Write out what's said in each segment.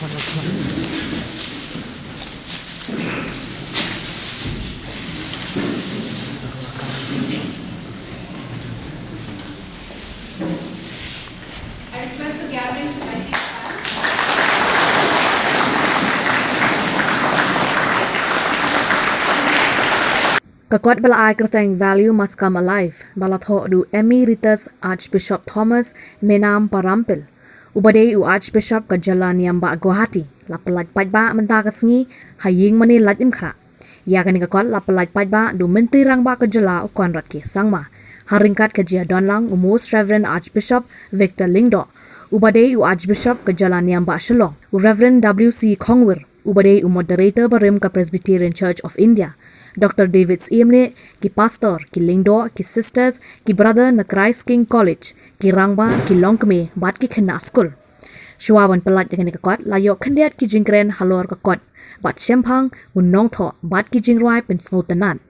request the gathering to kindly stand. Kakot balai kerteng value must come alive. Balatho du Emeritus Archbishop Thomas Menamparampil. Ubade u Archbishop ka jylla niam ba Guwahati. Lapalaj Paidbah mentah kasngi haying mani laj imkhra. Ya kani kakot lapalaj Paidbah du menteri rang ba ka jylla u konrat ki sangma. Haringkat ka jia donlang u Most Reverend Archbishop Victor Lingdo. Ubade u Archbishop ka jylla niam ba Shillong. U Reverend W.C. Khongwir. Ubade u Moderator Barim ka Presbyterian Church of India. Dr. David Siemle, ki pastor, ki Lingdo, ki sisters, ki brother na Christ King College, ki rangba, ki longkme, bat ki khena school. Shuawan pelat jangan kakot, layo kendiat ki jingkren halor kakot, bat shempang, unong Thoh, bat ki jingruai pen snotenan.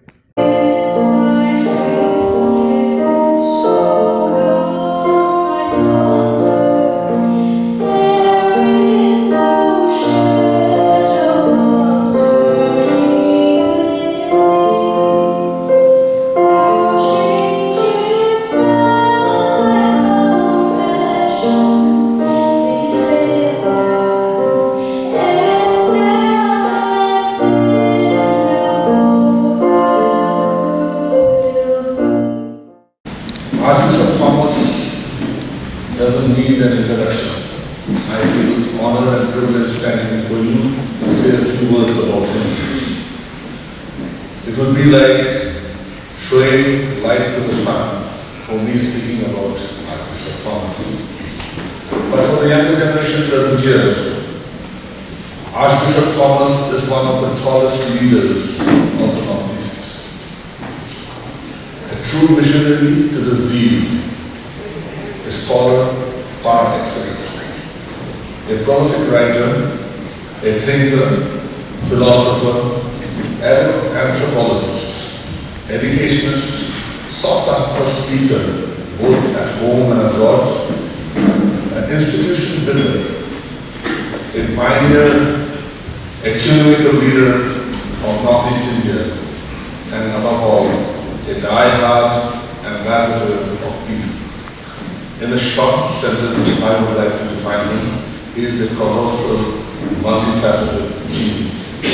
Archbishop Thomas doesn't need an introduction. I feel honor and privilege standing before you to say a few words about him. It would be like showing light to the sun for me speaking about Archbishop Thomas. But for the younger generation present here, Archbishop Thomas is one of the tallest leaders of the Northeast. A true missionary to the zeal, a scholar par excellence, a prolific writer, a thinker, philosopher, anthropologist, educationist, sought-after speaker, both at home and abroad, an institution builder, a pioneer, a cumulative leader of Northeast India, and above all, a die-hard ambassador of peace. In a short sentence, I would like to define him. He is a colossal, multifaceted genius,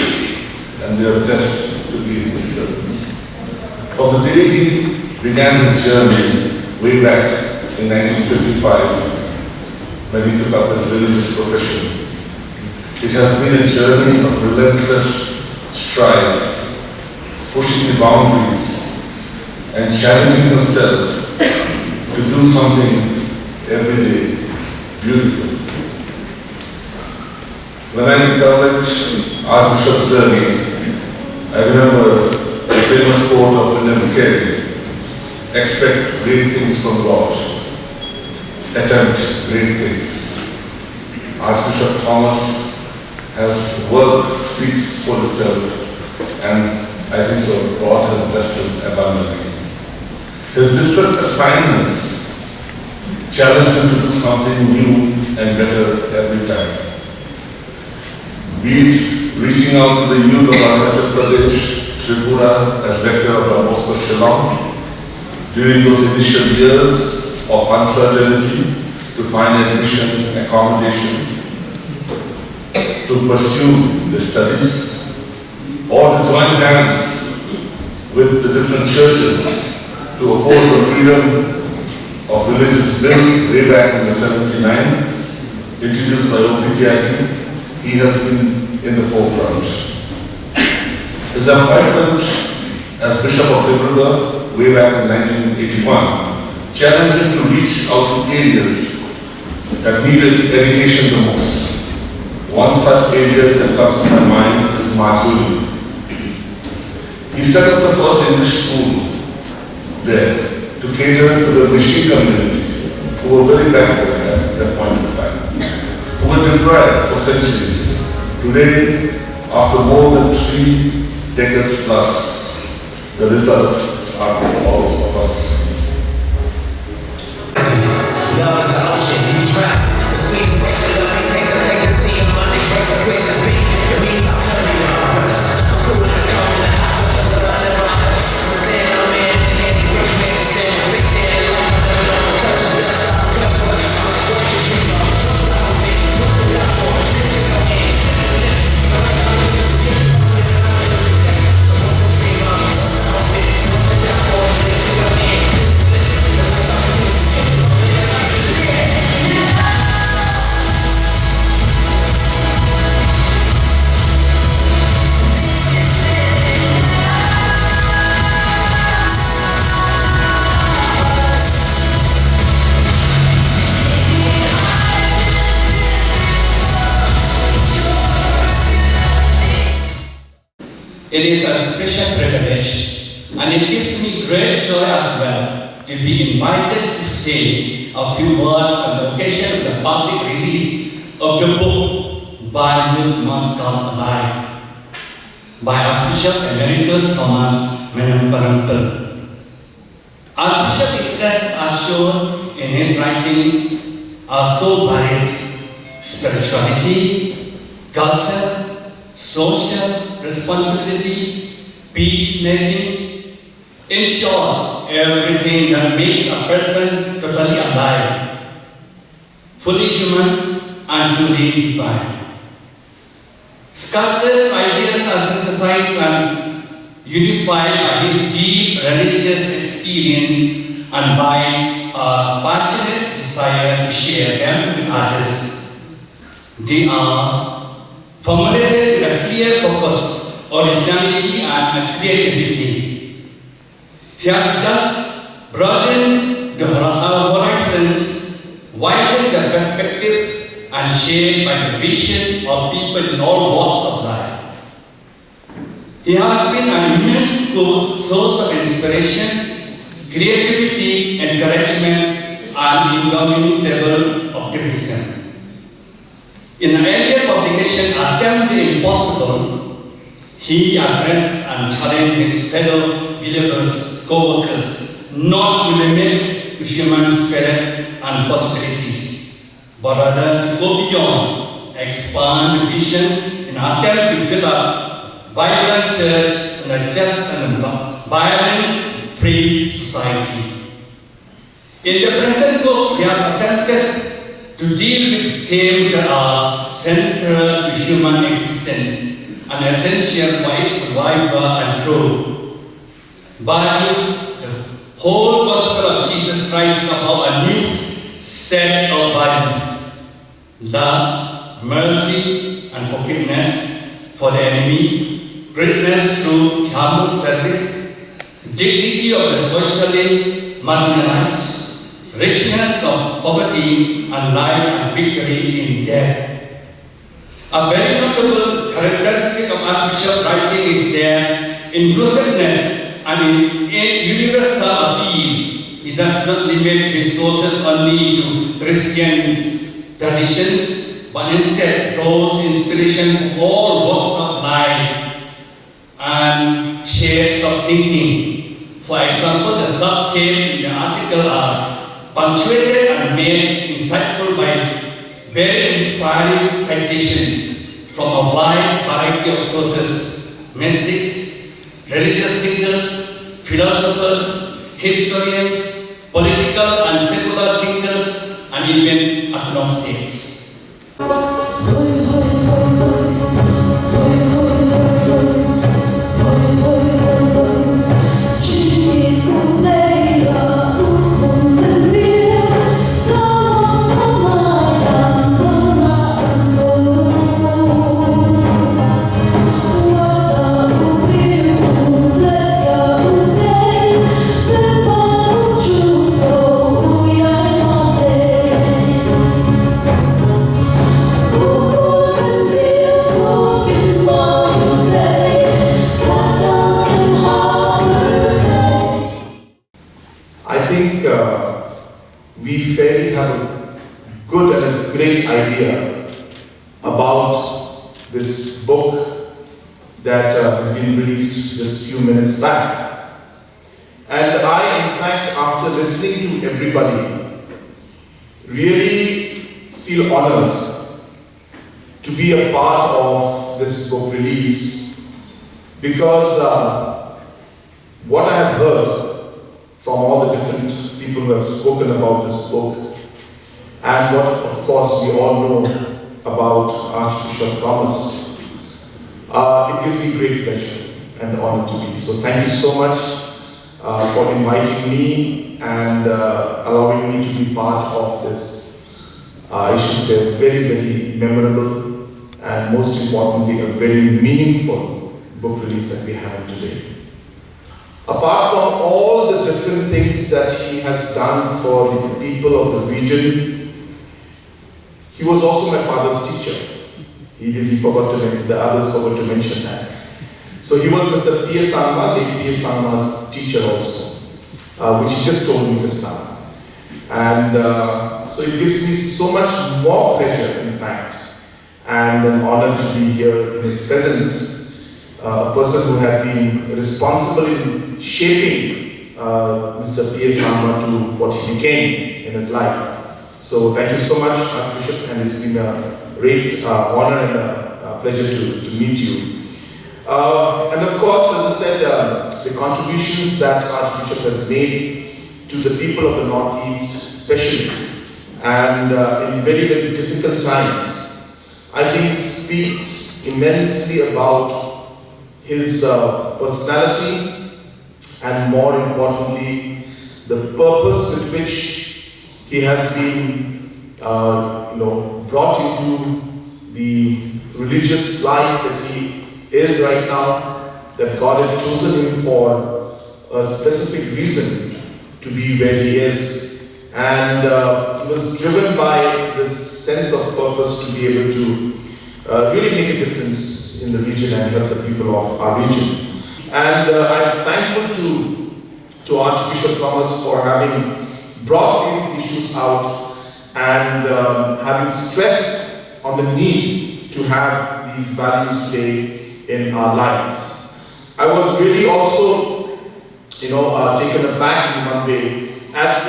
and we are blessed to be in his presence. From the day he began his journey, way back in 1955, when he took up his religious profession, it has been a journey of relentless strife, pushing the boundaries, and challenging himself to do something every day beautiful. When I did college, Archbishop's journey, I remember the famous quote of William Carey: expect great things from God, attempt great things. Archbishop Thomas has work speaks for itself, and I think so God has blessed him abundantly. His different assignments challenge him to do something new and better every time. Be it reaching out to the youth of Arunachal Pradesh, Tripura as rector of the Mosque of Shillong, during those initial years of uncertainty to find admission, accommodation, to pursue the studies, or to join hands with the different churches to oppose the freedom of religious bill way back in the 79, introduced by OPTIP. He has been in the forefront. His appointment as Bishop of Dibrugarh way back in 1981 challenged him to reach out to areas that needed education the most. One such area that comes to my mind is Majuli. He set up the first English school there to cater to the Mishi community, who were very backward at that point in time, who were deprived for centuries. Today, after more than 3 decades plus, the results are for all of us to see. Love is the ocean, you drown. The sweet breath of the taste the sea of money. It is a special privilege, and it gives me great joy as well to be invited to say a few words on the occasion of the public release of the book Values Must Come Alive by Archbishop Emeritus Thomas Menamparampil. Archbishop's interests as shown in his writing are so varied: spirituality, culture, social responsibility, peacemaking, in short, everything that makes a person totally alive, fully human and truly divine. Sculptor's ideas are synthesized and unified by his deep religious experience and by a passionate desire to share them with others. They are formulated with a clear focus, originality and creativity. He has thus broadened the horizons, widened the perspectives, and shaped by the vision of people in all walks of life. He has been an immense source of inspiration, creativity, encouragement, and indomitable optimism. In an earlier publication, Attempt the Impossible, he addressed and challenged his fellow believers, co-workers, not to limit to human spirit and possibilities, but rather to go beyond, expand the vision in an attempt to build a vibrant church and a just and violence-free society. In the present book, he has attempted to deal with themes that are central to human existence and essential for its survival and growth. Values, the whole gospel of Jesus Christ is about a new set of values: love, mercy, and forgiveness for the enemy, greatness through humble service, dignity of the socially marginalized, richness of poverty, and life and victory in death. A very notable characteristic of Archbishop's writing is their inclusiveness and universal appeal. He does not limit his sources only to Christian traditions, but instead draws inspiration from all walks of life and shades of thinking. For example, the subtext in the article are punctuated and made insightful by very inspiring citations from a wide variety of sources: mystics, religious thinkers, philosophers, historians, political and secular thinkers, and even agnostics. We fairly have a good and a great idea about this book that has been released just a few minutes back. And I, in fact, after listening to everybody, really feel honored to be a part of this book release, because what I have heard from all the different people who have spoken about this book, and what of course we all know about Archbishop Thomas, it gives me great pleasure and honor to be. So thank you so much for inviting me and allowing me to be part of this, I should say, very, very memorable and most importantly, a very meaningful book release that we have today. Apart from all the different things that he has done for the people of the region, he was also my father's teacher. The others forgot to mention that. So he was Mr. P.S. Sangma, Lady P.S. Sangma's teacher also, which he just told me just now. And so it gives me so much more pleasure, in fact, and an honor to be here in his presence, a person who had been responsible in shaping Mr. P.S. Sangma to what he became in his life. So thank you so much, Archbishop, and it's been a great honor and a pleasure to meet you. And of course, as I said, the contributions that Archbishop has made to the people of the Northeast especially, and in very, very difficult times, I think it speaks immensely about his personality and, more importantly, the purpose with which he has been brought into the religious life that he is right now, that God had chosen him for a specific reason to be where he is. And he was driven by this sense of purpose to be able to really make a difference in the region and help the people of our region. And I'm thankful to Archbishop Thomas for having brought these issues out and having stressed on the need to have these values today in our lives. I was really also, taken aback in one way at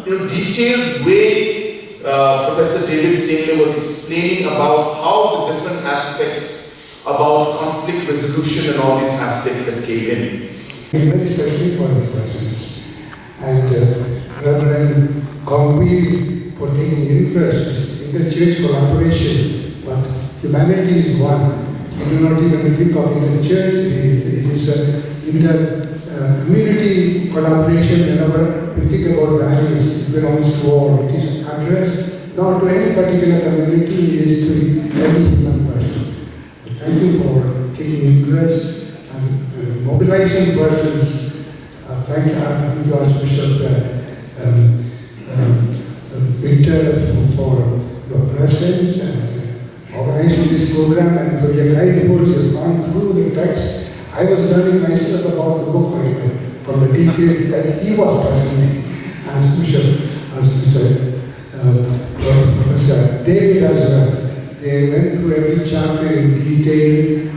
the detailed way Professor David Saylor was explaining about how the different aspects about conflict resolution and all these aspects that came in. Very especially for his presence. And Reverend Gongwi for taking interest in the church collaboration, but humanity is one. You do not even think of in the church, it is inter-community collaboration. Whenever we think about values, it belongs to all. It is addressed not to any particular community, it is to every human person. Thank you for taking interest and mobilizing persons. Thank you, Archbishop Victor, for your presence and organizing this program. And so your guide reports have gone through the text. I was learning myself about the book from the details that he was presenting as Professor David as well. They went through every chapter in detail,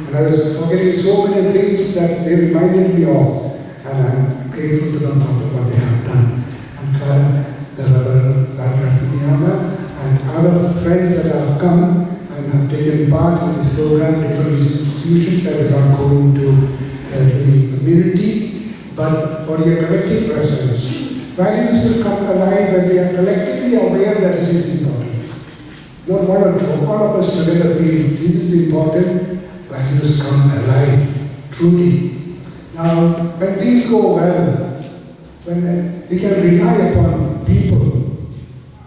and I was forgetting so many things that they reminded me of, and I'm grateful to them for what they have done. And and other friends that have come and have taken part in this program, different institutions. I will not go into the community, but for your collective presence. Values will come alive when we are collectively aware that it is important. Not one or two, all of us together feel this is important, values come alive, truly. Now, when things go well, when we can rely upon people,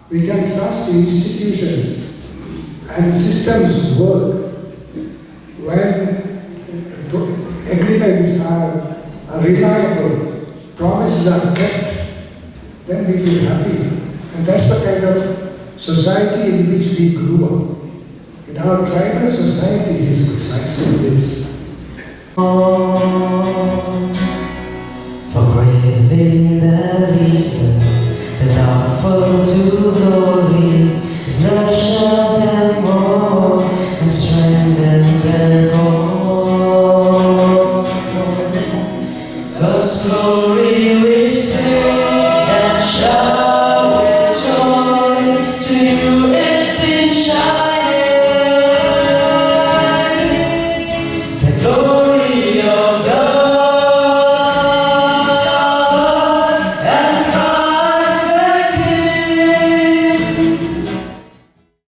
we can trust institutions and systems work. When agreements are reliable, promises are kept, then we feel happy. And that's the kind of society in which we grew up. In our tribal society, it is precisely this.